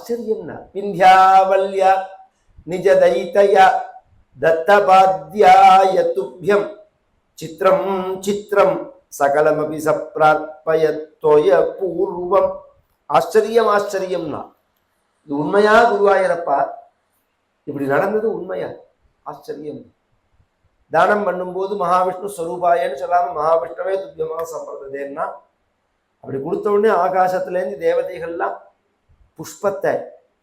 ஆச்சரியம்னா விந்தியாவல்யா நிஜதைதயா தத்தபாத்யாய துப்யம் சித்திரம் சித்திரம் சகலமபி சப்ரார்ப்பயத்தோய பூர்வம். ஆச்சரியம் ஆச்சரியம்னா இது உண்மையா குருவாயூரப்பா? இப்படி நடந்தது உண்மையா? ஆச்சரியம். தானம் பண்ணும்போது மகாவிஷ்ணு ஸ்வரூபாயன்னு சொல்லாம மகாவிஷ்ணுவே துப்பியமாக சம்பிரதேன்னா அப்படி கொடுத்த உடனே ஆகாசத்திலேருந்து தேவதைகள்லாம் புஷ்பத்தை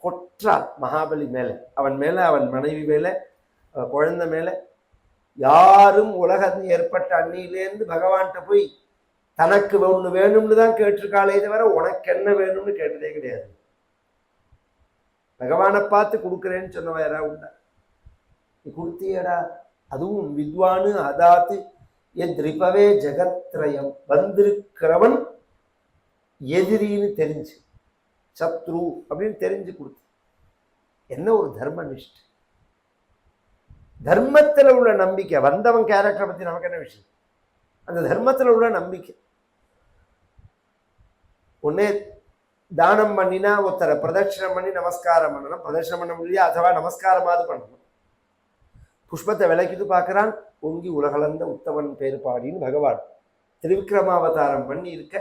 கொற்றால் மகாபலி மேல, அவன் மேல, அவன் மனைவி மேல, குழந்தை மேல. யாரும் உலகம் ஏற்பட்ட அன்னியிலேருந்து பகவான்கிட்ட போய் தனக்கு ஒண்ணு வேணும்னு தான் கேட்டிருக்காளே தவிர உனக்கு என்ன வேணும்னு கேட்டதே கிடையாது. பகவானை பார்த்து கொடுக்குறேன்னு சொன்னவ யாரா உண்டா? நீ கொடுத்தியடா. அதுவும் வித்வானு அதாத்து எத்ரிபவே ஜெகத்ரயம், வந்திருக்கிறவன் எதிரின்னு தெரிஞ்சு, சத்ரு அப்படின்னு தெரிஞ்சு கொடுத்து. என்ன ஒரு தர்ம நிஷ்டை, தர்மத்தில் உள்ள நம்பிக்கை. வந்தவன் கேரக்டரை பத்தி நமக்கு என்ன விஷயம்? அந்த தர்மத்தில் உள்ள நம்பிக்கை. ஒன்னே தானம் பண்ணினா ஒருத்தரை பிரதட்சிணம் பண்ணி நமஸ்காரம் பண்ணணும். பிரதட்சிணம் பண்ண முடியாது, அதுவா நமஸ்காரமாவது பண்ணணும். புஷ்பத்தை விளக்கிட்டு பார்க்கிறான். பொங்கி உலகளந்த உத்தமன் பேர் பாடின்னு பகவான் திருவிக்ரமாவதாரம் பண்ணி இருக்க.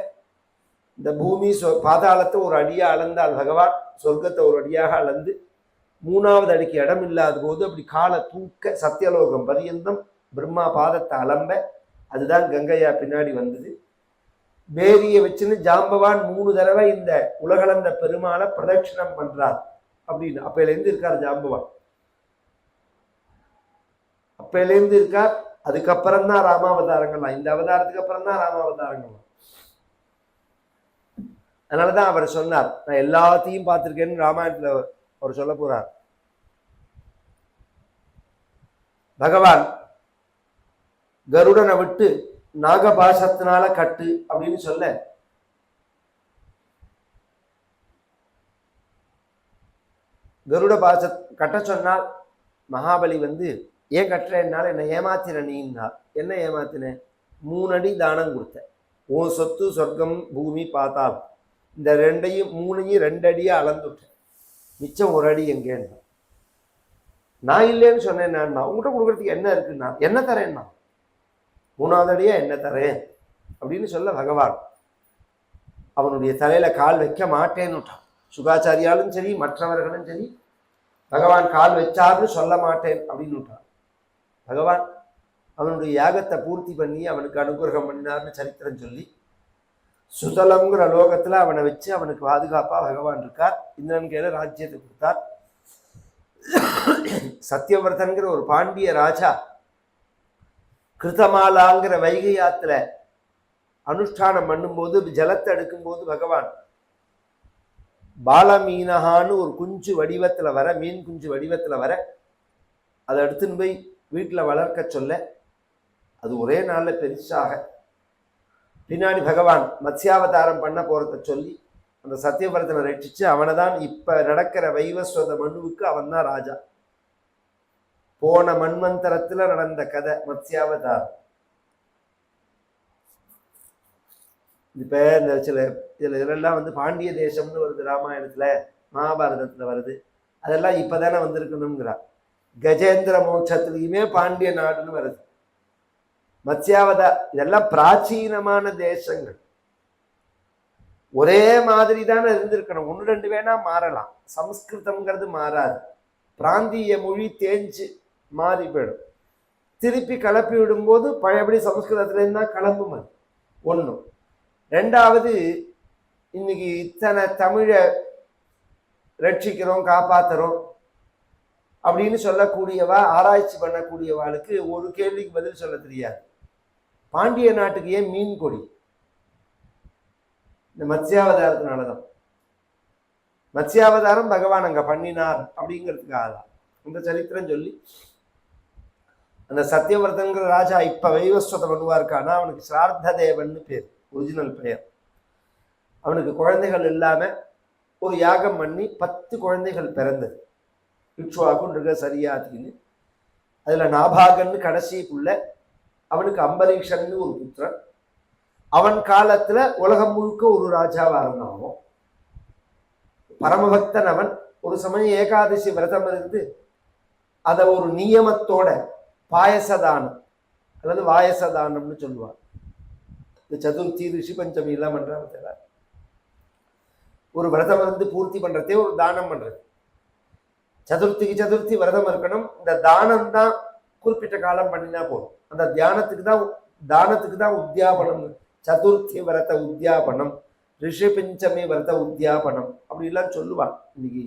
இந்த பூமி பாதாளத்தை ஒரு அடியா அளந்தால் பகவான் சொர்க்கத்தை ஒரு அடியாக அளந்து மூணாவது அடிக்கு இடம் இல்லாத போது அப்படி காலை தூக்க சத்தியலோகம் பரியந்தம் பிரம்மா பாதத்தை அலம்ப. அதுதான் கங்கையா பின்னாடி வந்தது. பேரியை வச்சுன்னு ஜாம்பவான் 3 தடவை இந்த உலகளந்த பெருமாளை பிரதட்சிணம் பண்றார் அப்படின்னு அப்பையிலேருந்து இருக்கார் ஜாம்பவான். அப்பையிலேருந்து இருக்கார். அதுக்கப்புறம் தான் ராமாவதாரங்கள்லாம். இந்த அவதாரத்துக்கு அப்புறம் தான் ராமாவதாரங்கள்லாம். அதனாலதான் அவர் சொன்னார், நான் எல்லாத்தையும் பார்த்திருக்கேன்னு ராமாயணத்துல அவர் சொல்ல போறார். பகவான் கருடனை விட்டு நாகபாசத்தினால கட்டு அப்படின்னு சொல்ல, கருட பாச கட்ட சொன்னால் மகாபலி ஏன் கட்டுறேன்னால என்ன ஏமாத்தின நீன்னா. என்ன ஏமாத்தின? 3 அடி தானம் கொடுத்த. உன் சொத்து சொர்க்கம் பூமி பாத்தால் இந்த 2ஐயும் 3ஐயும் 2 அடியா அளந்துட்டேன். மிச்சம் 1 அடி எங்கேன்னா நான் இல்லைன்னு சொன்னேன். நான் உங்கள்கிட்ட கொடுக்கறதுக்கு என்ன இருக்குன்னா என்ன தரேன்னா 3வது அடியா என்ன தரேன் அப்படின்னு சொல்ல பகவான் அவனுடைய தலையில கால் வைக்க மாட்டேன்னுட்டான். சுகாச்சாரியாலும் சரி மற்றவர்களும் சரி பகவான் கால் வச்சாருன்னு சொல்ல மாட்டேன் அப்படின்னுட்டான். பகவான் அவனுடைய யாகத்தை பூர்த்தி பண்ணி அவனுக்கு அனுகிரகம் பண்ணினார்னு சரித்திரம் சொல்லி சுதலம்ங்கிற லோகத்துல அவனை வச்சு அவனுக்கு பாதுகாப்பா பகவான் இருக்கார். இந்திரன் கையில ராஜ்யத்தை கொடுத்தார். சத்தியவர்தன்கிற ஒரு பாண்டிய ராஜா கிருத்தமாலாங்கிற வைகை ஆத்துல அனுஷ்டானம் பண்ணும்போது ஜலத்தை எடுக்கும்போது பகவான் பாலமீனகான்னு ஒரு குஞ்சு வடிவத்துல வர, மீன் குஞ்சு வடிவத்துல வர, அதை எடுத்துன்னு போய் வீட்டுல வளர்க்க சொல்ல, அது ஒரே நாள்ல பெருசாக பின்னாடி பகவான் மத்ஸ்யாவதாரம் பண்ண போறத சொல்லி அந்த சத்தியவர்தனை ரட்சிச்சு அவனை தான் இப்ப நடக்கிற வைவஸ்வத மனுவுக்கு அவன் தான் ராஜா. போன மன்வந்தரத்துல நடந்த கதை மத்ஸ்யாவதாரம். இப்ப இந்த இதெல்லாம் பாண்டிய தேசம்னு வருது, ராமாயணத்துல மகாபாரதத்துல வருது. அதெல்லாம் இப்பதானே வந்திருக்கணுங்கிறார். கஜேந்திர மோட்சத்திலையுமே பாண்டிய நாடுன்னு வருது. இதெல்லாம் பிராச்சீனமான தேசங்கள். ஒரே மாதிரி தானே இருந்திருக்கணும். 1-2 வேணா மாறலாம். சம்ஸ்கிருதம்ங்கிறது மாறாது. பிராந்திய மொழி தேஞ்சு மாறி போயிடும். திருப்பி கிளப்பி விடும்போது பழையபடி சம்ஸ்கிருதத்துல தான் கிளம்பும். அது ஒண்ணு. 2வது, இன்னைக்கு இத்தனை தமிழை ரட்சிக்கிறோம் காப்பாத்துறோம் அப்படின்னு சொல்லக்கூடியவா, ஆராய்ச்சி பண்ணக்கூடியவாளுக்கு ஒரு கேள்விக்கு பதில் சொல்ல தெரியாது. பாண்டிய நாட்டுக்கு ஏன் மீன் கொடி? இந்த மத்ஸ்யாவதாரத்தினாலதான். மத்ஸ்யாவதாரம் பகவான் அங்க பண்ணினார் அப்படிங்கிறதுக்காக தான் இந்த சரித்திரம் சொல்லி அந்த சத்தியவர்தன்கிற ராஜா இப்ப வைவஸ்வதம் பண்ணுவாருக்கானா அவனுக்கு ஸ்ரார்த்த தேவன்னு பேர், ஒரிஜினல் பெயர். அவனுக்கு குழந்தைகள் இல்லாம ஒரு யாகம் பண்ணி 10 குழந்தைகள் பிறந்தது. இக்ஷ்வாகுன்னு சரியாத்தின்னு. அதுல நாபாகன்னு கடைசி புள்ள. அவனுக்கு அம்பரீஷன்னு ஒரு புத்திரன். அவன் காலத்துல உலகம் முழுக்க ஒரு ராஜாவா இருந்தானோ. பரமபக்தன் அவன். ஒரு சமயம் ஏகாதசி விரதம் இருந்து அதை ஒரு நியமத்தோட பாயசதானம் அல்லது வாயசதானம்னு சொல்லுவார். இந்த சதுர்த்தி ரிஷி பஞ்சமி எல்லாம் பண்றாங்க. ஒரு விரதம் இருந்து பூர்த்தி பண்றதே ஒரு தானம் பண்றது. சதுர்த்திக்கு சதுர்த்தி விரதம் இருக்கணும். இந்த தானம் தான் குறிப்பிட்ட காலம் பண்ணினா போதும். அந்த தானத்துக்கு தான் உத்தியாபனம். சதுர்த்தி விரத உத்தியாபனம், ரிஷி பஞ்சமி விரத உத்தியாபனம் அப்படிலாம் சொல்லுவான். இன்னைக்கு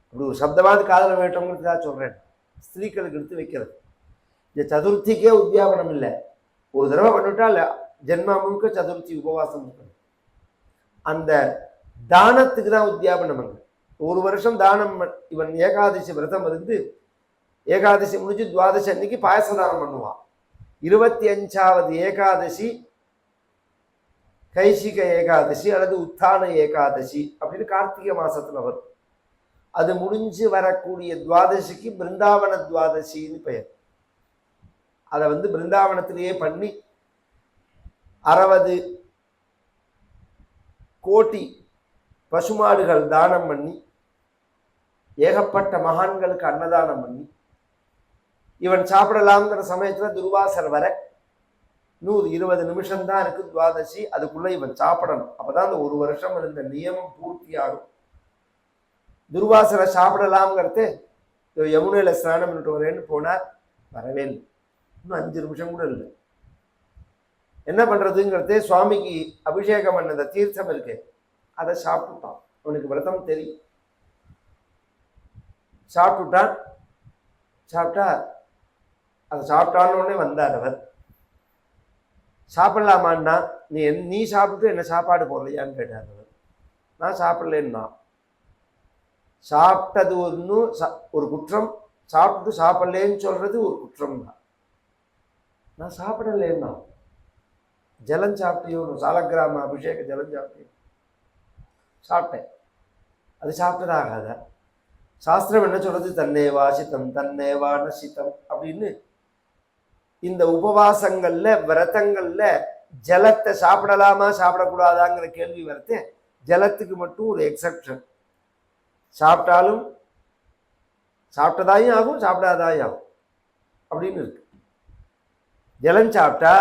அப்படி ஒரு சப்தமாவது காதல வேட்டோங்கிறதுக்காக சொல்றேன். ஸ்திரீக்களுக்கு எடுத்து வைக்கிறது. இந்த சதுர்த்திக்கே உத்தியாபனம் இல்லை. ஒரு தடவை பண்ணிவிட்டால் ஜென்மா முழுக்க சதுர்த்தி உபவாசம் இருக்கணும். அந்த தானத்துக்கு தான் உத்தியாபனம். அங்கே ஒரு வருஷம் தானம். இவன் ஏகாதசி விரதம் இருந்து ஏகாதசி முடிஞ்சு துவாதசி அன்னைக்கு பாயசதானம் பண்ணுவான். 25வது ஏகாதசி கைசிக ஏகாதசி அல்லது உத்தான ஏகாதசி அப்படின்னு கார்த்திகை மாசத்துல வரும். அது முடிஞ்சு வரக்கூடிய துவாதசிக்கு பிருந்தாவன துவாதசின்னு பெயர். அதை பிருந்தாவனத்திலேயே பண்ணி 60 கோடி பசுமாடுகள் தானம் பண்ணி ஏகப்பட்ட மகான்களுக்கு அன்னதானம் பண்ணி இவன் சாப்பிடலாம்ங்கிற சமயத்துல துர்வாசர் வர 120 நிமிஷம் தான் இருக்கு துவாதசி, அதுக்குள்ள இவன் சாப்பிடணும். அப்பதான் அந்த ஒரு வருஷம் இருந்த நியமம் பூர்த்தி ஆகும். துர்வாசரை சாப்பிடலாம்ங்கிறது யமுனையில ஸ்நானம் பண்ணிட்டு வரேன்னு போனார், வரவே இல்லை. இன்னும் 5 நிமிஷம் கூட இல்லை. என்ன பண்றதுங்கிறதே சுவாமிக்கு அபிஷேகம் பண்ண தீர்த்தம் இருக்கு, அதை சாப்பிட்டுட்டான். அவனுக்கு விரதம் தெரியும். சாப்பிட்டா அதை சாப்பிட்டான்னு உடனே வந்தார் அவர். சாப்பிடலாமான்னா நீ சாப்பிட்டு என்ன சாப்பாடு போடலையான்னு கேட்டார் அவர். நான் சாப்பிடலன்னா. சாப்பிட்டது ஒரு குற்றம், சாப்பிட்டு சாப்பிடலேன்னு சொல்றது ஒரு குற்றம் தான். நான் சாப்பிடலன்னா. ஜலம் சாப்பிட்டியோ, சாலக்கிராம அபிஷேக ஜலம் சாப்பிட்டியோ? சாப்பிட்டேன். அது சாப்பிட்டதாகாத. சாஸ்திரம் என்ன சொல்றது? தன்னேவா சித்தம் தன்னேவா நசித்தம் அப்படின்னு. இந்த உபவாசங்கள்ல விரதங்கள்ல ஜலத்தை சாப்பிடலாமா சாப்பிடக்கூடாதாங்கிற கேள்வி வரது. ஜலத்துக்கு மட்டும் ஒரு எக்ஸப்ஷன். சாப்பிட்டாலும் சாப்பிட்டதாயும் ஆகும், சாப்பிடாதாயும் ஆகும் அப்படின்னு இருக்கு. ஜலம் சாப்பிட்டா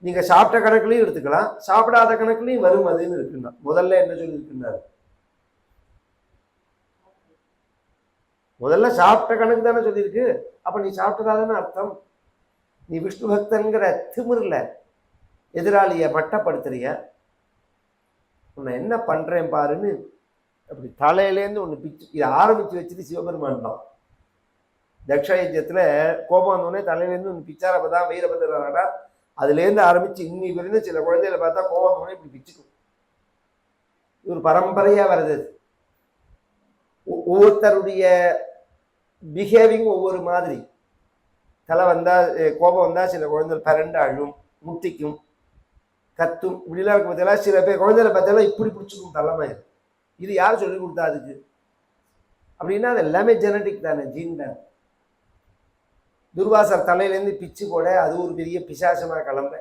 நீங்க சாப்பிட்ட கணக்குலையும் எடுத்துக்கலாம், சாப்பிடாத கணக்குலையும் வரும் அதுன்னு இருக்குன்னா. முதல்ல என்ன சொல்லி இருக்குன்னாரு? முதல்ல சாப்பிட்ட கணக்கு தானே சொல்லியிருக்கு. அப்ப நீ சாப்பிட்டதாதானே அர்த்தம். நீ விஷ்ணு பக்தன்கிற திமிர்ல எதிராளிய மட்டப்படுத்துறிய. உன்னை என்ன பண்றேன் பாருன்னு அப்படி தலையிலேருந்து ஒன்று பிச்சு இதை ஆரம்பிச்சு வச்சுட்டு சிவபெருமான் தான். தக்ஷயஜத்துல கோபம் வந்தோடனே தலையிலேருந்து ஒன்று பிச்சாரப்பதான் வீரபத்திரா. அதுலேருந்து ஆரம்பிச்சு இன்னி வரைக்கும் சில குழந்தைகளை பார்த்தா கோபம் வந்தோடனே இப்படி பிச்சுக்கும். இது ஒரு பரம்பரையா வருது. ஒவ்வொருத்தருடைய பிஹேவிங் ஒவ்வொரு மாதிரி. தலை வந்தா கோபம் வந்தா சில குழந்தைகள் பரண்டு அழும், முட்டிக்கும், கத்தும், இப்படிலாம் இருக்க பார்த்தா சில பேர் குழந்தைகளை பார்த்தாலும் இப்படி பிடிச்சிக்கும் தலைமையில். இது யார் சொல்லி கொடுத்தா அதுக்கு அப்படின்னா? அது எல்லாமே ஜெனட்டிக் தானே, ஜீன் தானே. துர்வாசர் தலையிலேருந்து பிச்சு போட அது ஒரு பெரிய பிசாசமா கிளம்ப.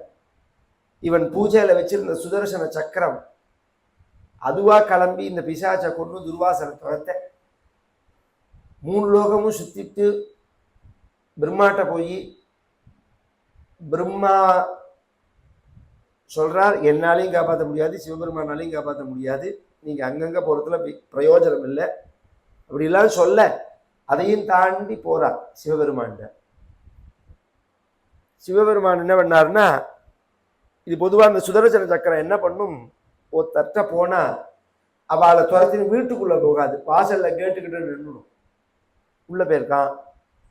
இவன் பூஜையில வச்சிருந்த சுதர்சன சக்கரம் அதுவா கிளம்பி இந்த பிசாச்சை கொண்டு துர்வாசனை துரத்த 3 லோகமும் சுத்திட்டு பிரம்மாட்ட போய் பிரம்மா சொல்றார், என்னாலையும் காப்பாற்ற முடியாது, சிவபெருமானாலையும் காப்பாற்ற முடியாது, நீங்க அங்கங்க போறதுல பிரயோஜனம் இல்லை அப்படிலாம் சொல்ல அதையும் தாண்டி போறார் சிவபெருமான். சிவபெருமான் என்ன பண்ணாருன்னா, இது பொதுவாக இந்த சுதர்சன சக்கரம் என்ன பண்ணும், ஒரு தட்ட போனா அவளை துரத்தின்னு வீட்டுக்குள்ள போகாது, வாசல்ல கேட்டுக்கிட்டு நின்றுடும். உள்ள போயிருக்கான்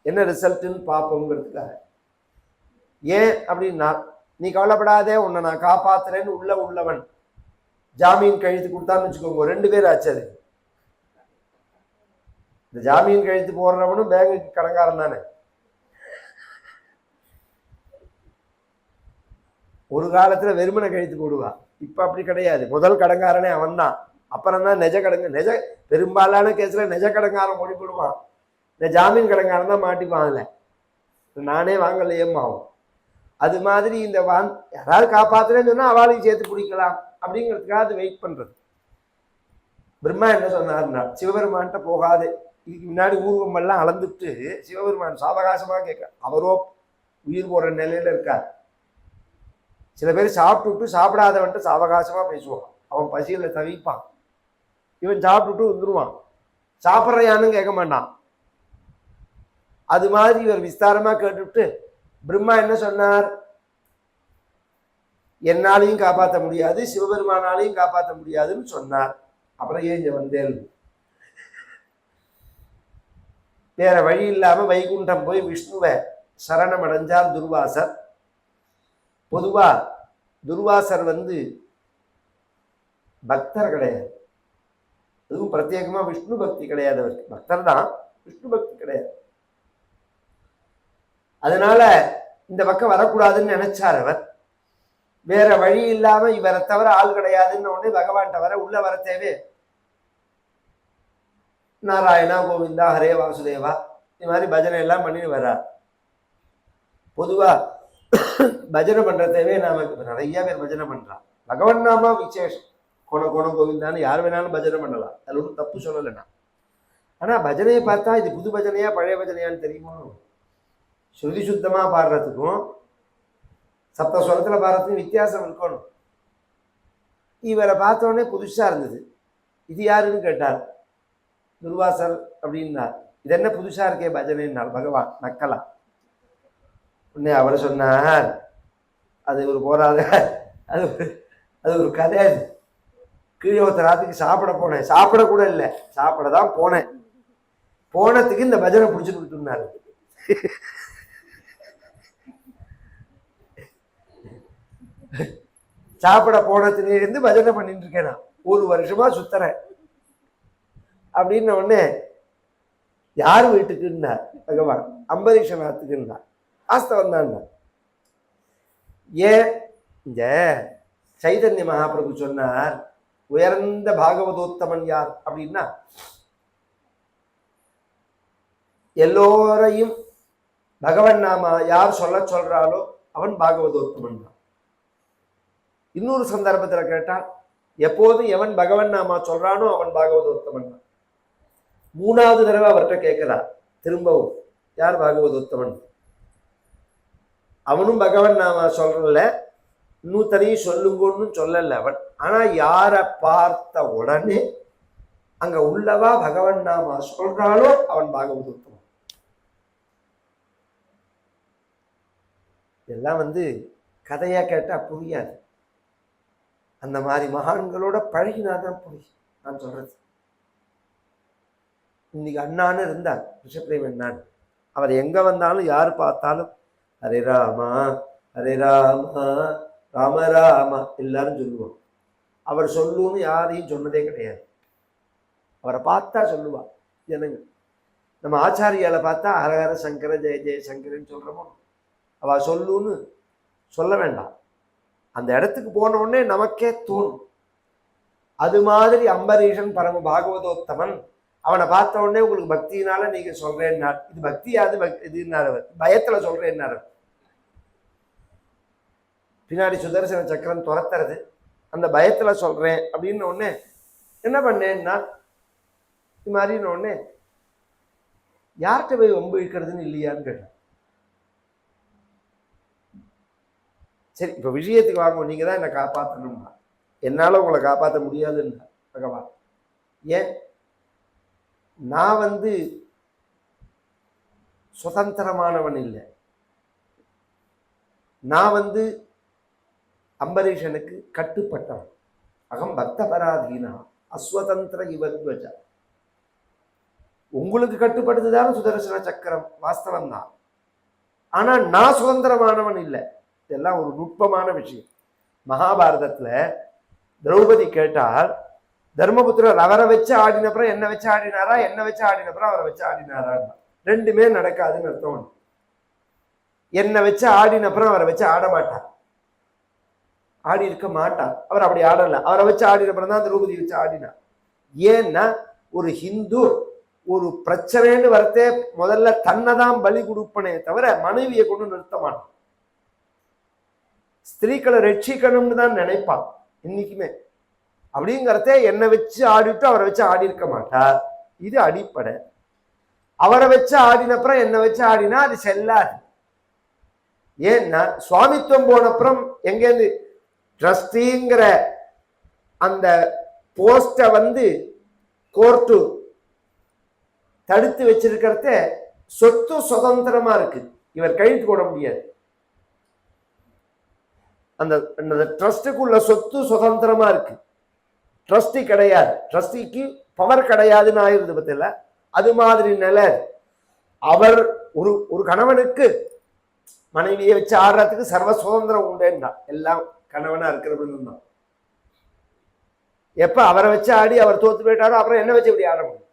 என்ன ரிசல்ட்னு பார்ப்போங்கிறதுக்காக. ஏன் அப்படின்னா, நீ கவலைப்படாதே, உன்னை நான் காப்பாத்துறேன்னு உள்ளவன் ஜாமீன் கழுத்து கொடுத்தான்னு வச்சுக்கோங்க, 2 பேர் ஆச்சு. அது இந்த ஜாமீன் கழுத்து போடுறவனும் பேங்குக்கு கடங்காரன் தானே. ஒரு காலத்துல வெறுமனை கழித்து போடுவான், இப்ப அப்படி கிடையாது. முதல் கடங்காரனே அவன் தான். அப்புறம் தான் நெஜ பெரும்பாலான கேஸ்ல நெஜ கடங்காரன் ஓடி போடுவான். இந்த ஜாமீன் கடங்காரன் தான் மாட்டிப்பான். அதுல நானே வாங்கலையேம்மாவும். அது மாதிரி இந்த யாராவது காப்பாத்துறேன்னு சொன்னா அவளையும் சேர்த்து பிடிக்கலாம் அப்படிங்கிறதுக்காக அது வெயிட் பண்றது. பிரம்மா என்ன சொன்னார்னா, சிவபெருமான்கிட்ட போகாது, இதுக்கு முன்னாடி ஊர்வம் எல்லாம் அளந்துட்டு சிவபெருமான் சாவகாசமாக கேட்க, அவரோ உயிர் போற நிலையில இருக்கார். சில பேர் சாப்பிட்டுட்டு சாப்பிடாதவன்ட்டு சாவகாசமா பேசுவான், அவன் பசியில தவிப்பான், இவன் சாப்பிட்டுட்டு வந்துருவான், சாப்பிட்றையான்னு கேட்க மாட்டான். அது மாதிரி இவர் விஸ்தாரமா கேட்டுவிட்டு பிரம்மா என்ன சொன்னார், என்னாலையும் காப்பாற்ற முடியாது, சிவபெருமானாலையும் காப்பாற்ற முடியாதுன்னு சொன்னார். அப்புறம் ஏன் இங்க வந்தேன், வேற வழி இல்லாம வைகுண்டம் போய் விஷ்ணுவை சரணம் அடைஞ்சார் துர்வாசர். பொதுவா துர்வாசர் பக்தர் கிடையாது, அதுவும் பிரத்யேகமா விஷ்ணு பக்தி கிடையாது, அவருக்கு பக்தர் தான், விஷ்ணு பக்தி கிடையாது. அதனால இந்த பக்கம் வரக்கூடாதுன்னு நினைச்சார் அவர். வேற வழி இல்லாம இவரை தவிர ஆள் கிடையாதுன்னு உடனே பகவான் வர உள்ள வர தேவை, நாராயணா கோவிந்தா ஹரே வாசுதேவா இது மாதிரி பஜனை எல்லாம் பண்ணிட்டு வர்றார். பொதுவா பஜனை பண்ற தேவையே நமக்கு நிறைய பேர் பஜனை பண்றான், பகவன் நாமா விசேஷம், கோண கோவிந்தான்னு யார் வேணாலும் பஜனை பண்ணலாம், அது ஒன்றும் தப்பு சொல்லலைண்ணா. ஆனா பஜனையை பார்த்தா இது புது பஜனையா பழைய பஜனையான்னு தெரியுமா, ஸ்ருதி சுத்தமா பாடுறதுக்கும் சப்தஸ்வரத்துல பாடுறதுக்கும் வித்தியாசம் இருக்கணும். இவரை பார்த்தோடனே புதுசா இருந்தது, இது யாருன்னு கேட்டார், துர்வாசர் அப்படின்னார். இது என்ன புதுசா இருக்கே பஜனைன்னார் பகவான் நக்கலா. உடனே அவர் சொன்னார், அது ஒரு போராத, அது ஒரு கதை, அது கீழே ஒருத்த ராத்துக்கு சாப்பிட போனேன், சாப்பிட கூட இல்லை, சாப்பிட தான் போனேன், போனதுக்கு இந்த பஜனை பிடிச்சிட்டு கொடுத்துருந்தாரு. சாப்பிட போனதுல இருந்து பஜனை பண்ணிட்டு இருக்கேன், நான் 1 வருஷமா சுத்துறேன் அப்படின்னு. உடனே யார் வீட்டுக்குன்னா பகவான் அம்பரீஷநாத்துக்குன்னா, வாஸ்தவம் தான். ஏன் இந்த சைதன்ய மகாபிரபு சொன்னார் உயர்ந்த பாகவதோத்தமன் யார் அப்படின்னா, எல்லோரையும் பகவன் நாமா யார் சொல்றாலோ அவன் பாகவதோத்தமன் தான். இன்னொரு சந்தர்ப்பத்தில் கேட்டால் எப்போதும் எவன் பகவன் நாமா சொல்றானோ அவன் பாகவதோத்தமன் தான். 3வது தடவை அவர்கிட்ட கேட்கிறார் திரும்பவும், யார் பாகவதோத்தமன், அவனும் பகவன் நாமா சொல்றல, இன்னொருத்தரையும் சொல்லுங்கன்னு சொல்லல அவன். ஆனா யாரை பார்த்த உடனே அங்க உள்ளவா பகவன் நாமா சொல்றாலோ அவன் பாகவதோத்தமன். இதெல்லாம் கதையா கேட்டா புரியாது, அந்த மாதிரி மகான்களோட பழகினாதான் புரியும். நான் சொல்றது, இன்னைக்கு அண்ணான்னு இருந்தார் ரிஷப்ரேம் அண்ணான், அவர் எங்க வந்தாலும் யார் பார்த்தாலும் ஹரே ராமா ஹரே ராமா ராம ராமா எல்லாரும் சொல்லுவோம். அவர் சொல்லுன்னு யாரையும் சொன்னதே கிடையாது, அவரை பார்த்தா சொல்லுவா. ஜனங்க நம்ம ஆச்சாரியால பார்த்தா ஹரஹர சங்கர ஜெய ஜெய சங்கரன்னு சொல்றோமோ, அவ சொல்லுன்னு சொல்ல வேண்டாம், அந்த இடத்துக்கு போன உடனே நமக்கே தோணும். அது மாதிரி அம்பரீஷன் பரம பாகவதோத்தமன், அவனை பார்த்த உடனே உங்களுக்கு பக்தியினால நீங்க சொல்றேன்னார். இது பக்தியாது இதுன்னார், அவர் பயத்துல சொல்றேன்னார். பின்னாடி சுதர்சன சக்கரம் துரத்துறது, அந்த பயத்துல சொல்றேன் அப்படின்னு உடனே என்ன பண்ணேன்னா, இது மாதிரின்னு உடனே யார்கிட்ட போய் வம்பு இழுக்கிறதுன்னு இல்லையான்னு கேட்டேன். சரி இப்ப விஷயத்துக்கு வாங்க, நீங்க தான் என்னை காப்பாற்றணும்னா, என்னால உங்களை காப்பாற்ற முடியாதுன்னா பகவான். ஏன், நான் சுதந்திரமானவன் இல்லை, நான் அம்பரீஷனுக்கு கட்டுப்பட்டவன். அகம் பக்த பராதீனா அஸ்வதந்திர இவத்வஜ. உங்களுக்கு கட்டுப்படுத்துதான சுதர்சன சக்கரம், வாஸ்தவம் தான். ஆனா நான் சுதந்திரமானவன் இல்லை. இதெல்லாம் ஒரு நுட்பமான விஷயம். மகாபாரதத்துல திரௌபதி கேட்டால், தர்மபுத்திரர் அவரை வச்சு ஆடினப்புறம் என்ன வச்சு ஆடினாரா, என்ன வச்சு ஆடினப்புறம் அவரை வச்சு ஆடினாரா, ரெண்டுமே நடக்காதுன்னு அர்த்தம். என்ன வச்சு ஆடினப்புறம் அவரை வச்சு ஆட மாட்டார், ஆடி இருக்க மாட்டார், அவர் அப்படி ஆடல. அவரை வச்சு ஆடினப்புறம் தான் திரௌபதி வச்சு ஆடினார். ஏன்னா ஒரு ஹிந்து ஒரு பிரச்சனைன்னு வரத்தே முதல்ல தன்னை தான் பலி கொடுப்பனே தவிர மனைவியை கொண்டு நிறுத்த மாட்டான். ஸ்திரீக்களை ரட்சிக்கணும்னு தான் நினைப்பான் இன்னைக்குமே. அப்படிங்கிறத என்னை வச்சு ஆடிட்டு அவரை வச்சு ஆடி இருக்க மாட்டார். இது அடிப்படை. அவரை வச்சு ஆடினப்புறம் என்னை வச்சு ஆடினா அது செல்லாது. ஏன்னா சுவாமித்துவம் போனப்புறம் எங்கேருந்து ட்ரஸ்டிங்கிற அந்த போஸ்ட கோர்ட்டு தடுத்து வச்சிருக்கிறத சொத்து சுதந்திரமா இருக்கு, இவர் கையெழுத்து போட முடியாது. அந்த ட்ரஸ்டுக்குள்ள சொத்து சுதந்திரமா இருக்கு, ட்ரஸ்டி கிடையாது, ட்ரஸ்டிக்கு பவர் கிடையாதுன்னு ஆயிருது பத்தில. அது மாதிரி நிலை. அவர் ஒரு கணவனுக்கு மனைவியை வச்சு ஆடுறதுக்கு சர்வ சுதந்திரம் உண்டுன்னா எல்லாம் கணவனா இருக்கிறது தான். எப்ப அவரை வச்சு ஆடி அவர் தோத்து போயிட்டாரோ அப்புறம் என்ன வச்சு இப்படி ஆட முடியும்?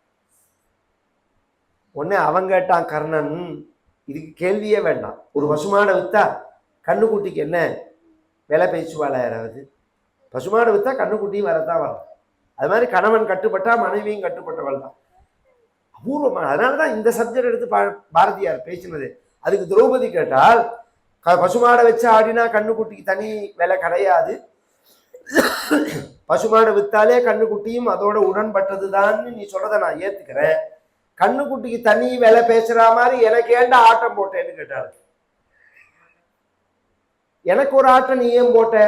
உடனே அவன் கேட்டான் கர்ணன், இதுக்கு கேள்வியே வேண்டாம், ஒரு பசுமாடை வித்தா கண்ணுக்குட்டிக்கு என்ன விலை பேச்சுவாளா யாராவது? பசுமாடை வித்தா கண்ணுக்குட்டியும் வரத்தான் வரும். அது மாதிரி கணவன் கட்டுப்பட்டா மனைவியும் கட்டுப்பட்டவள் தான். அபூர்வமான. அதனாலதான் இந்த சப்ஜெக்ட் எடுத்து பாரதியார் பேசினது. அதுக்கு திரௌபதி கேட்டால் பசுமாடை வச்சு ஆடினா கண்ணுக்குட்டிக்கு தனி விலை கிடையாது, பசுமாடை வித்தாலே கண்ணுக்குட்டியும் அதோட உடன்பட்டதுதான்னு நீ சொல்றதை நான் ஏத்துக்கிறேன், கண்ணுக்குட்டிக்கு தனி விலை பேசுற மாதிரி எனக்கு ஏண்டா ஆட்டம் போட்டேன்னு கேட்டாரு. எனக்கு ஒரு ஆட்டம் நீ ஏன் போட்ட?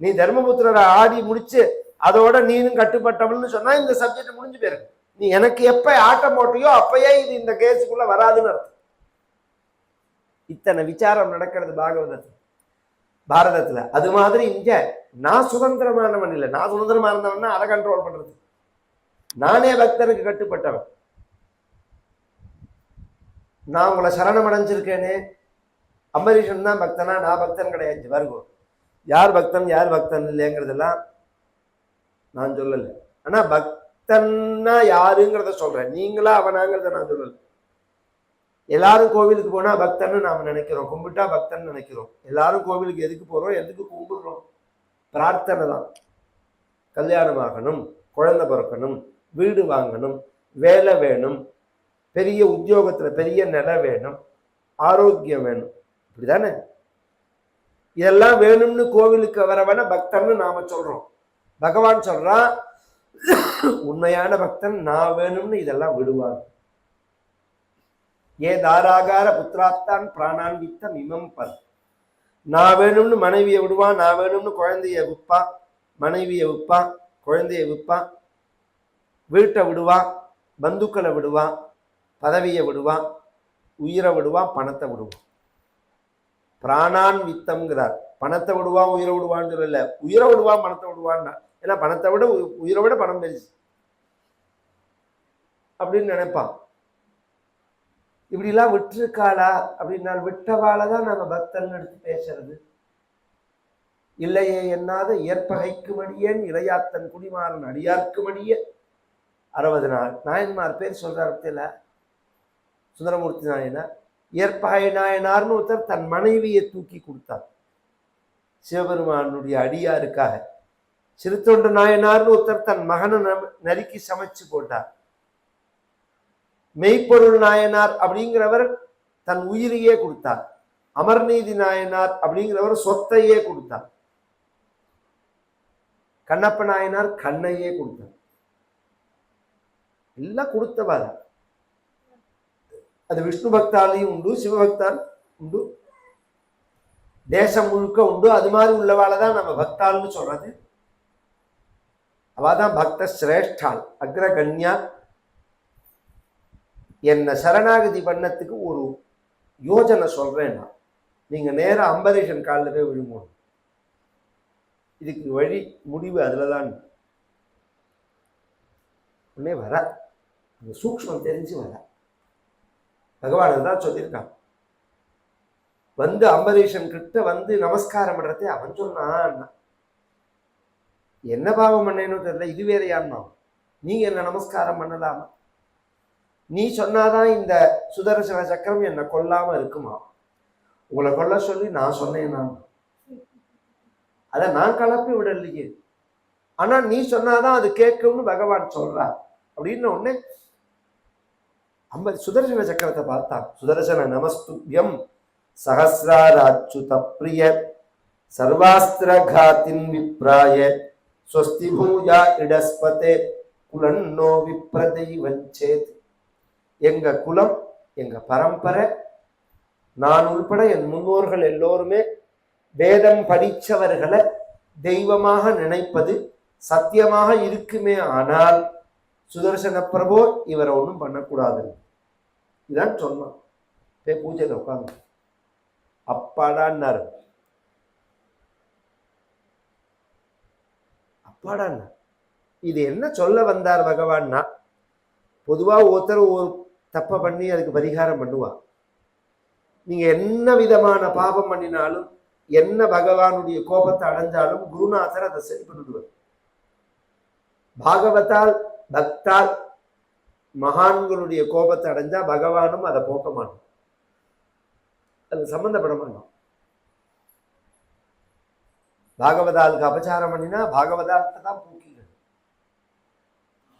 நீ தர்மபுத்திரரை ஆடி முடிச்சு அதோட நீனும் கட்டுப்பட்டவள்னு சொன்னா இந்த சப்ஜெக்ட் முடிஞ்சு போயிருக்கு. நீ எனக்கு எப்ப ஆட்டம் போட்டியோ அப்பயே இது இந்த கேஸுக்குள்ள வராதுன்னு அர்த்தம். இத்தனை விசாரம் நடக்கிறது பாரதத்துல. அது மாதிரி இங்க நான் சுதந்திரமானவன் இல்லை, நான் சுதந்திரமா இருந்தவன்னா அதை கண்ட்ரோல் பண்றது. நானே பக்தனுக்கு கட்டுப்பட்டவன். நான் உங்களை சரணம் அடைஞ்சிருக்கேனே, அம்பரீஷன் தான் பக்தனா, நான் பக்தன் கிடையாது. வருவோம் யார் பக்தன் யார் பக்தன் இல்லைங்கிறதெல்லாம் நான் சொல்லலை. ஆனா பக்தன்னா யாருங்கிறத சொல்றேன், நீங்களா அவனாங்கிறத நான் சொல்லலை. எல்லாரும் கோவிலுக்கு போனா பக்தன்னு நாம நினைக்கிறோம், கும்பிட்டா பக்தன்னு நினைக்கிறோம். எல்லாரும் கோவிலுக்கு எதுக்கு போறோம், எதுக்கு கும்பிடுறோம்? பிரார்த்தனை தான். கல்யாணம் ஆகணும், குழந்தை பிறக்கணும், வீடு வாங்கணும், வேலை வேணும், பெரிய உத்தியோகத்துல பெரிய நிலை வேணும், ஆரோக்கியம் வேணும், இப்படிதானே? இதெல்லாம் வேணும்னு கோவிலுக்கு வரவன பக்தன்னு நாம சொல்றோம். பகவான் சொல்றான், உண்மையான பக்தன் நான் வேணும்னு இதெல்லாம் விடுவான். ஏ தாராகார புத்திராத்தான் பிராணான்வித்தம் இமம் பர். நான் வேணும்னு மனைவியை விடுவான், நான் வேணும்னு குழந்தைய விற்பான், மனைவியை விற்பான், குழந்தைய விற்பான், வீட்டை விடுவான், பந்துக்களை விடுவான், பதவியை விடுவான், உயிரை விடுவான், பணத்தை விடுவான். பிராணான் வித்தம்ங்கிறார். பணத்தை விடுவான் உயிரை விடுவான்னு சொல்லல, உயிரை விடுவான் பணத்தை விடுவான்னா. ஏன்னா பணத்தை விட உயிரை விட பணம் பெருசு அப்படின்னு நினைப்பான். இப்படிலாம் விட்டுருக்காளா அப்படின்னா விட்டவாளை தான் நம்ம பக்தன் எடுத்து பேசுறது. இல்லையே என்னாத ஏற்பகைக்கு மடியேன் இளையாத்தன் குடிமாறன் அடியார்க்கு மடிய 60 நாள் நாயன்மார் பேர் சொல்றாரு. சுந்தரமூர்த்தி நாயனார் ஏற்பகை நாயனார்னு ஒருத்தர் தன் மனைவியை தூக்கி கொடுத்தார் சிவபெருமானுடைய அடியாருக்காக. சிறுத்தொண்டு நாயனார்னு ஒருத்தர் தன் மகனை நறுக்கி சமைச்சு போட்டார். மெய்ப்பொருள் நாயனார் அப்படிங்கிறவர் தன் உயிரையே கொடுத்தார். அமர்நீதி நாயனார் அப்படிங்கிறவர் சொத்தையே கொடுத்தார். கண்ணப்ப நாயனார் கண்ணையே கொடுத்தார். எல்லாம் கொடுத்தவாறு. அது விஷ்ணு பக்தாலையும் உண்டு, சிவபக்தால் உண்டு, தேசம் முழுக்க உண்டு. அது மாதிரி உள்ளவாளதான் நம்ம பக்தால்னு சொல்றது. அவதான் பக்த சிரேஷ்டால் அக்ரகண்யா. என்ன சரணாகதி பண்ணத்துக்கு ஒரு யோஜனை சொல்றேன்னா, நீங்க நேரம் அம்பரீஷன் காலில் போய் விழுங்கணும். இதுக்கு வழி முடிவு அதுலதான். உடனே வர அந்த சூக்ஷ்மம் தெரிஞ்சு வர பகவான் தான் சொல்லியிருக்கான். அம்பரீஷன் கிட்ட நமஸ்காரம் பண்றதே அவன் சொன்னான். என்ன பாவம் பண்ணேன்னு தெரியல, இது வேற யாருன்னா நீங்க என்ன நமஸ்காரம் பண்ணலாமா? நீ சொன்னாதான் இந்த சுதர்சன சக்கரம் என்னை கொல்லாம இருக்குமா? உங்களை கொல்ல சொல்லி நான் சொன்னேன். அதை நான் கலப்பி விடலையே, ஆனா நீ சொன்னாதான் அது கேட்கும்னு பகவான் சொல்றார். அப்படின்னு உடனே சுதர்சன சக்கரத்தை பார்த்தான். சுதர்சன நமஸ்துப்யம் சஹஸ்ராராச்சுத பிரிய சர்வாஸ்திர காத்தின் விப்ராய ஸ்வஸ்தி பூஜா இடஸ்பதே குலன்னோ விப்ரதைவஞ்சேத். எங்க குலம், எங்க பரம்பரை, நான் உள்பட என் முன்னோர்கள் எல்லோருமே வேதம் படித்தவர்களை தெய்வமாக நினைப்பது சத்தியமாக இருக்குமே. ஆனால் சுதர்சன பிரபோ இவரை ஒன்றும் பண்ணக்கூடாது இதான் சொன்னான். பூஜையில் உட்காந்து அப்பாடான்னாரு. அப்பாடான்னா இது என்ன சொல்ல வந்தார் பகவான்னா, பொதுவாக ஒருத்தர் ஒரு தப்பை பண்ணி அதுக்கு பரிகாரம் பண்ணுவா. நீங்க என்ன விதமான பாபம் பண்ணினாலும், என்ன பகவானுடைய கோபத்தை அடைஞ்சாலும் குருநாதர் அதை சரி பண்ணிடுவார். பாகவத்தால் பக்தால் மகான்களுடைய கோபத்தை அடைஞ்சா பகவானும் அதை போக்க மாட்டோம், அது சம்பந்தப்பட மாட்டோம். பாகவதாலுக்கு அபச்சாரம் பண்ணினா பாகவதாலத்தை தான் போக்கிகள்.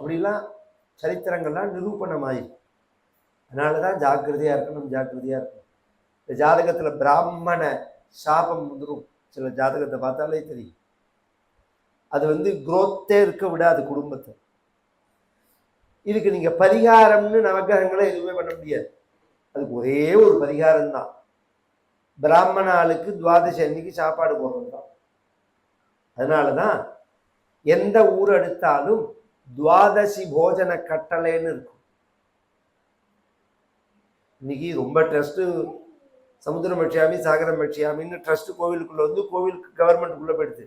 அப்படிலாம் சரித்திரங்கள்லாம் நிரூபணமாயிருக்கு. அதனாலதான் ஜாக்கிரதையா இருக்கணும், ஜாக்கிரதையா இருக்கணும். இந்த ஜாதகத்துல பிராமண சாபம் வந்துடும். சில ஜாதகத்தை பார்த்தாலே தெரியும். அது குரோத்தே இருக்க விடாது குடும்பத்தை. இதுக்கு நீங்க பரிகாரம்னு நவகிரகங்களை எதுவுமே பண்ண முடியாது. அதுக்கு ஒரே ஒரு பரிகாரம் தான், பிராமண ஆளுக்கு துவாதசி அன்னைக்கு சாப்பாடு போடுறது தான். அதனாலதான் எந்த ஊர் எடுத்தாலும் துவாதசி போஜன கட்டளைன்னு இருக்கும். இன்னைக்கு ரொம்ப ட்ரஸ்ட், சமுத்திரம் பட்சியாமி சாகரம் பட்சியாமின்னு ட்ரஸ்ட் கோவிலுக்குள்ள கோவிலுக்கு கவர்மெண்ட்டுக்குள்ள போயிடுது.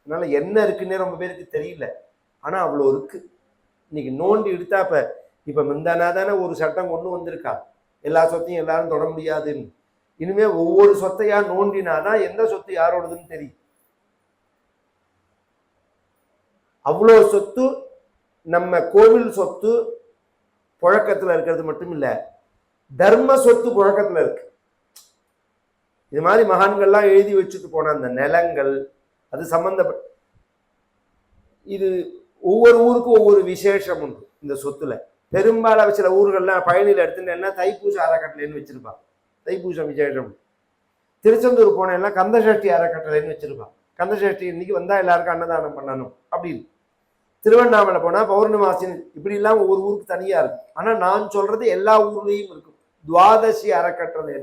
அதனால என்ன இருக்குன்னே ரொம்ப பேருக்கு தெரியல. ஆனா அவ்வளோ இருக்கு. இன்னைக்கு நோண்டி எடுத்தா இப்ப முந்தானா தானே ஒரு சட்டம் கொண்டு வந்திருக்கா, எல்லா சொத்தையும் எல்லாரும் தொட முடியாதுன்னு. இனிமே ஒவ்வொரு சொத்தையா நோண்டினாதான் எந்த சொத்து யாரோடதுன்னு தெரியும். அவ்வளோ சொத்து நம்ம கோவில் சொத்து புழக்கத்துல இருக்கிறது மட்டும் இல்ல, தர்ம சொத்து புழக்கத்துல இருக்கு. இது மாதிரி மகான்கள்லாம் எழுதி வச்சுட்டு போன அந்த நிலங்கள் அது சம்பந்தப்பட்ட, இது ஒவ்வொரு ஊருக்கும் ஒவ்வொரு விசேஷம் உண்டு. இந்த சொத்துல பெரும்பாலும் சில ஊர்கள்லாம் பயணியில் எடுத்துட்டேன்னா தைப்பூச அறக்கட்டளைன்னு வச்சிருப்பான், தைப்பூசம் விசேஷம். திருச்செந்தூர் போனேன்னா கந்தசஷ்டி அறக்கட்டளைன்னு வச்சிருப்பான், கந்தசஷ்டி இன்னைக்கு வந்தா எல்லாருக்கும் அன்னதானம் பண்ணணும் அப்படின்னு. திருவண்ணாமலை போனா பௌர்ணமாசின், இப்படி எல்லாம் ஒவ்வொரு ஊருக்கு தனியா இருக்கும். ஆனா நான் சொல்றது எல்லா ஊர்லயும் இருக்கும். துவாதசி அறக்கட்டளை,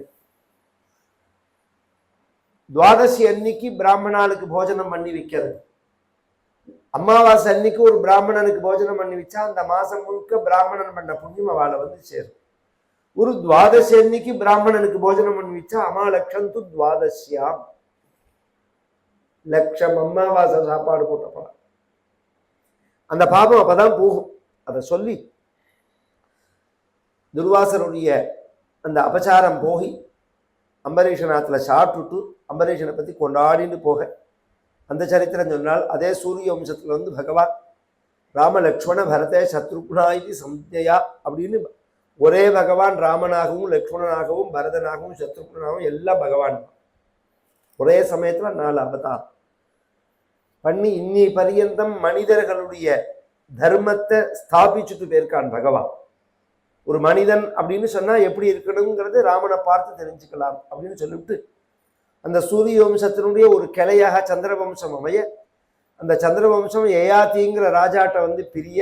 துவாதசி அன்னைக்கு பிராமணாளுக்கு போஜனம் பண்ணி வைக்கிறது. அமாவாசை அன்னைக்கு ஒரு பிராமணனுக்கு போஜனம் பண்ணி வச்சா அந்த மாசம் முழுக்க பிராமணன் பண்ண புண்ணியம் அவளை சேரும். ஒரு துவாதசி அன்னைக்கு பிராமணனுக்கு போஜனம் பண்ணி வச்சா அமாலட்சம் து துவாதசியாம், லட்சம் அமாவாசை சாப்பாடு போட்டப்பா அந்த பாபம் அப்பதான் போகும். அதை சொல்லி துர்வாசருடைய அந்த அபச்சாரம் போகி அம்பரீஷநாத்துல சாப்பிட்டுட்டு அம்பரீஷனை பத்தி கொண்டாடின்னு போக அந்த சரித்திரம் சொன்னால், அதே சூரிய வம்சத்துல பகவான் ராம லக்ஷ்மண பரதே சத்ருக்னாயிதி சம்ஞயா அப்படின்னு ஒரே பகவான் ராமனாகவும் லக்ஷ்மணனாகவும் பரதனாகவும் சத்ருக்னாகவும் எல்லாம் பகவான் ஒரே சமயத்துல 4 அவதாரம் பண்ணி இன்னி பரியந்தம் மனிதர்களுடைய தர்மத்தை ஸ்தாபிச்சுட்டு போயிருக்கான் பகவான். ஒரு மனிதன் அப்படின்னு சொன்னா எப்படி இருக்கணுங்கிறது ராமனை பார்த்து தெரிஞ்சுக்கலாம் அப்படின்னு சொல்லிவிட்டு அந்த சூரிய வம்சத்தினுடைய ஒரு கிளையாக சந்திரவம்சம் அமைய, அந்த சந்திரவம்சம் யயாதிங்கிற ராஜாட்ட பிரிய,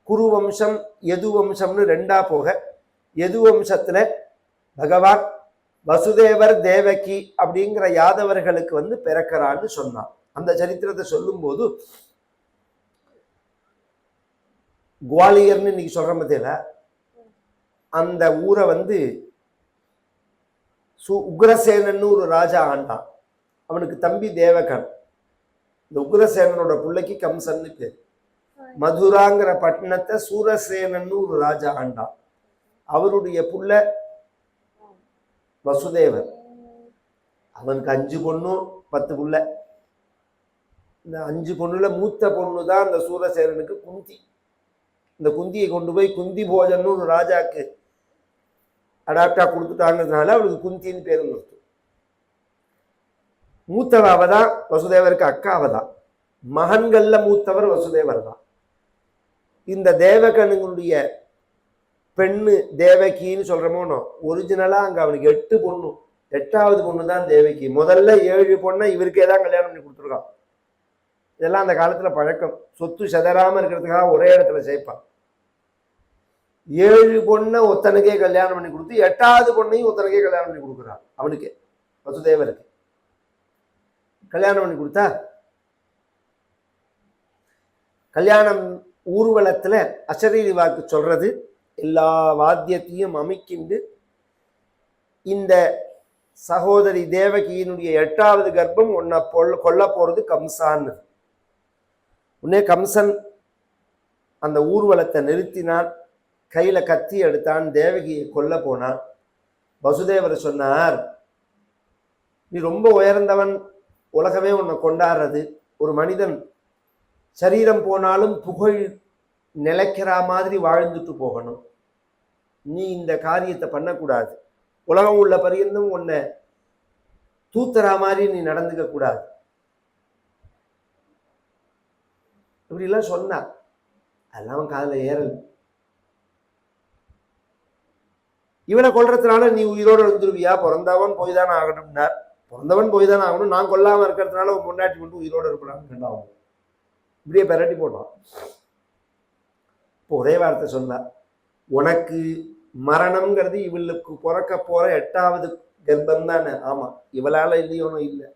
குரு வம்சம் யது வம்சம்னு 2ஆ போக, யது வம்சத்துல பகவான் வசுதேவர் தேவகி அப்படிங்கிற யாதவர்களுக்கு பிறக்கிறான்னு சொன்னான். அந்த சரித்திரத்தை சொல்லும் போது குவாலியர்னு இன்னைக்கு சொல்ற மத்தியில அந்த ஊரை உக்ரசேனன்னு ஒரு ராஜா ஆண்டான். அவனுக்கு தம்பி தேவகன். இந்த உக்ரசேனனோட பிள்ளைக்கு கம்சன்னு பேர். மதுராங்கிற பட்டணத்தை சூரசேனன்னு ஒரு ராஜா ஆண்டான். அவருடைய புள்ள வசுதேவர். அவனுக்கு 5 பொண்ணும் 10 புள்ள. இந்த 5 பொண்ணுல மூத்த பொண்ணு தான் அந்த சூரசேனனுக்கு குந்தி. இந்த குந்தியை கொண்டு போய் குந்தி போஜன்னு ஒரு ராஜாக்கு அடாப்டா கொடுத்துட்டாங்கிறதுனால அவளுக்கு குந்தின்னு பேரு நிறுத்தும். மூத்தவ தான், வசுதேவருக்கு அக்காவதான். மகன்கள்ல மூத்தவர் வசுதேவர் தான். இந்த தேவகனுடைய பெண்ணு தேவகின்னு சொல்றமோனோ, ஒரிஜினலா அங்க அவனுக்கு 8 பொண்ணு, 8வது பொண்ணு தான் தேவகி. முதல்ல 7 பொண்ணை இவருக்கே தான் கல்யாணம் பண்ணி கொடுத்துருக்கான். இதெல்லாம் அந்த காலத்துல பழக்கம். சொத்து செதறாம இருக்கிறதுக்காக ஒரே இடத்துல சேர்ப்பான். 7 பொண்ணை ஒத்தனுக்கே கல்யாணம் பண்ணி கொடுத்து 8வது பொண்ணையும் ஒத்தனுக்கே கல்யாணம் பண்ணி கொடுக்குறான். அவனுக்கு வசுதேவருக்கு கல்யாணம் பண்ணி கொடுத்தா கல்யாணம் ஊர்வலத்துல அசரீரி வாக்கு சொல்றது, எல்லா வாத்தியத்தையும் அமைக்கிண்டு இந்த சகோதரி தேவகியினுடைய 8வது கர்ப்பம் உன்னை கொல்ல போறது கம்சான்னு. உன்னே கம்சன் அந்த ஊர்வலத்தை நிறுத்தினான், கையில கத்தி எடுத்தான், தேவகியை கொல்ல போனான். வசுதேவர் சொன்னார், நீ ரொம்ப உயர்ந்தவன், உலகமே உன்னை கொண்டாடுறது, ஒரு மனிதன் சரீரம் போனாலும் புகழ் நிலைக்கிற மாதிரி வாழ்ந்துட்டு போகணும், நீ இந்த காரியத்தை பண்ணக்கூடாது, உலகம் உள்ள பரியந்தும் உன்னை தூத்துறா மாதிரி நீ நடந்துக்க கூடாது, இப்படிலாம் சொன்னா. அதெல்லாம் காதில் ஏறல். இவனை கொல்றதுனால நீ உயிரோடு வந்துருவியா? பிறந்தவன் போய் தானே ஆகணும்னார். பிறந்தவன் போய் தானே ஆகணும், நான் கொல்லாம இருக்கிறதுனால முன்னாடி மட்டும் உயிரோடு இருக்கலாம்னு ஆகும். இப்படியே பெரட்டி போட்டான். இப்போ ஒரே வார்த்தை சொன்னார், உனக்கு மரணம்ங்கிறது இவளுக்கு பிறக்க போற 8வது கர்ப்பம் தானே. ஆமா, இவளால இல்லையோனும் இல்லை,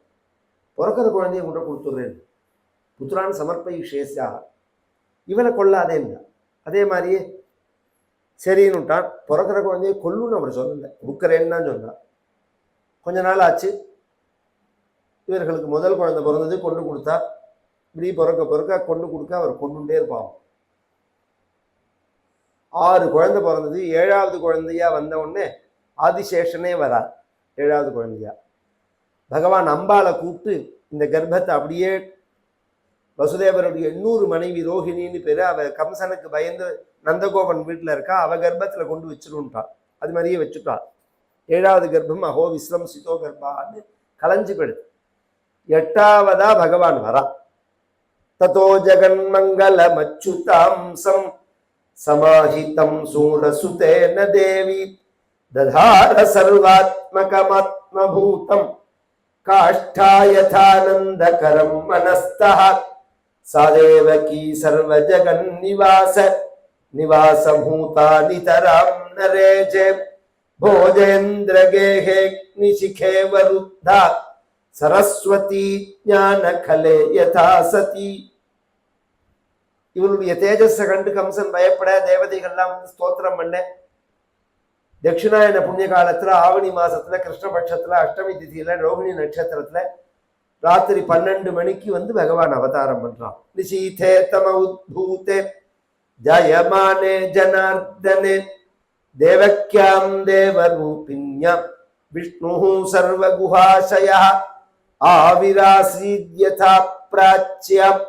பிறக்கிற குழந்தைய கொண்டு கொடுத்துடுறேன், புத்திரான் சமர்ப்பை சேஷா, இவனை கொல்லாதேன்னா. அதே மாதிரியே சரின்னு விட்டான். பிறக்கிற குழந்தைய கொல்லுன்னு அவர் சொல்லலை, கொடுக்குறேன்னு தான் சொன்னார். கொஞ்ச நாள் ஆச்சு, இவர்களுக்கு முதல் குழந்தை பிறந்தது, கொண்டு கொடுத்தா. இப்படி பிறக்க கொண்டு கொடுக்க அவர் கொண்டுட்டே இருப்பான். 6 குழந்தை பிறந்தது. 7வது குழந்தையா வந்த உடனே ஆதிசேஷனே வரார். 7வது குழந்தையா பகவான் அம்பாளை கூப்பிட்டு இந்த கர்ப்பத்தை அப்படியே வசுதேவருடைய 800 மனைவி ரோஹிணின்னு பேரு, அவ கம்சனுக்கு பயந்து நந்தகோபன் வீட்டில் இருக்கா, அவ கர்ப்பத்தில் கொண்டு வச்சிருன்ட்டான். அது மாதிரியே வச்சுட்டான். 7வது கர்ப்பம் அஹோ விஸ்ரம் சிதோ கர்ப்பான்னு கலைஞ்சு போயிடுது. 8வதா பகவான் வரா. ததோ ஜெகன்மங்கலம் அச்சுதாம்சம் சமாஹிதம் சூரசுதேன தேவி ததார சர்வாத்மகமாத்மபூதம் காஷ்டாயதானந்தகரம் மனஸ்தஹ சாதேவகி சர்வஜகன் நிவாசமூதா நிதராம் நரேஜே भोजेन्द्र गेहे निशिखे वरुद्धा सरस्वती ज्ञान खले यथा सती. இவளுடைய தேஜஸை கண்டு கம்சன் பயப்பட தேவதைகள்லாம் வந்து ஸ்தோத்திரம் பண்ண. தட்சிணாயன புண்ணிய காலத்துல ஆவணி மாசத்துல கிருஷ்ணபட்சத்துல அஷ்டமி திதியில ரோகிணி நட்சத்திரத்துல ராத்திரி 12 மணிக்கு வந்து பகவான் அவதாரம் பண்றான். நிஷீதே தம உத்பூதே ஜயமானே ஜனார்தனே தேவக்யாம் தேவரூபிண்யம் விஷ்ணு சர்வகுஹாசயः ஆவிராசீத்யதா ப்ராச்யம்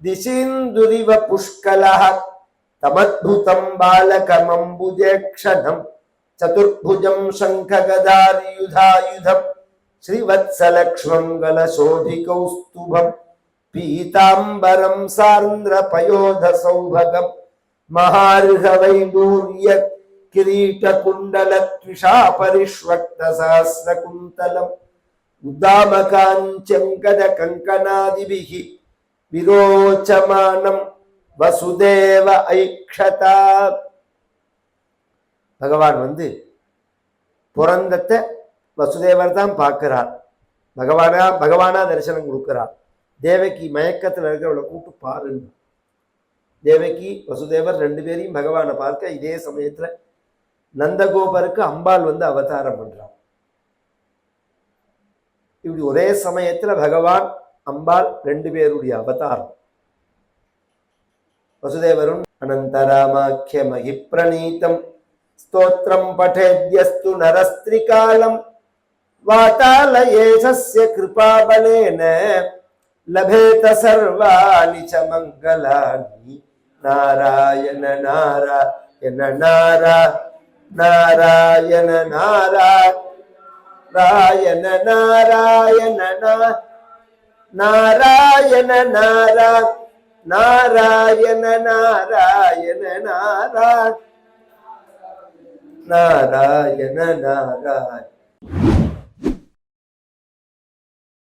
திசிந்துரிவ புஷ்கலः தமத்புதம் பாலகமம்புஜேக்ஷணம் சதுர்புஜம் சங்ககதாரியுதாயுதம் ஸ்ரீவத்சலக்ஷ்மங்கலசோபிகௌஸ்துபம் பீதாம்பரம் சார்ந்திரபயோதசௌபகம் மகார்ஹவைடூர்ய கிரீடகுண்டலத்விஷா பரிஷ்வக்தசாஸ்ரகுந்தலம் உதாமகாஞ்சங்கட கங்கனாதிபிஹ விரோச்சமானம் வசுதேவ ஐக்ஷதா. பகவான் வந்து புரந்தத்தை வசுதேவர் தான் பார்க்கிறார். பகவானா தரிசனம் கொடுக்கிறார். தேவகி மயக்கத்தில் இருக்கிறவளை கூப்பிட்டு பாருங்க. தேவகி வசுதேவர் 2 பேரையும் பகவானை பார்க்க இதே சமயத்துல நந்தகோபருக்கு அம்பாள் வந்து அவதாரம் பண்றான். இப்படி ஒரே சமயத்துல பகவான் அம்பாள் 2 பேருடைய அவதாரம். வசுதேவரும் அனந்தராமாக்கிய மகி பிரணீதம் ஸ்தோத்திரம் படேத்யஸ்து நரஸ்திரிகாலம் வாதாலயேஷஸ்ய கிருபாபலேன லபேத சர்வாணி ச மங்களானி நாராயண நாராயண நாராயண நாராயண நாராயண நாராயண நாராயண நாராயண நாராயண நாராயண.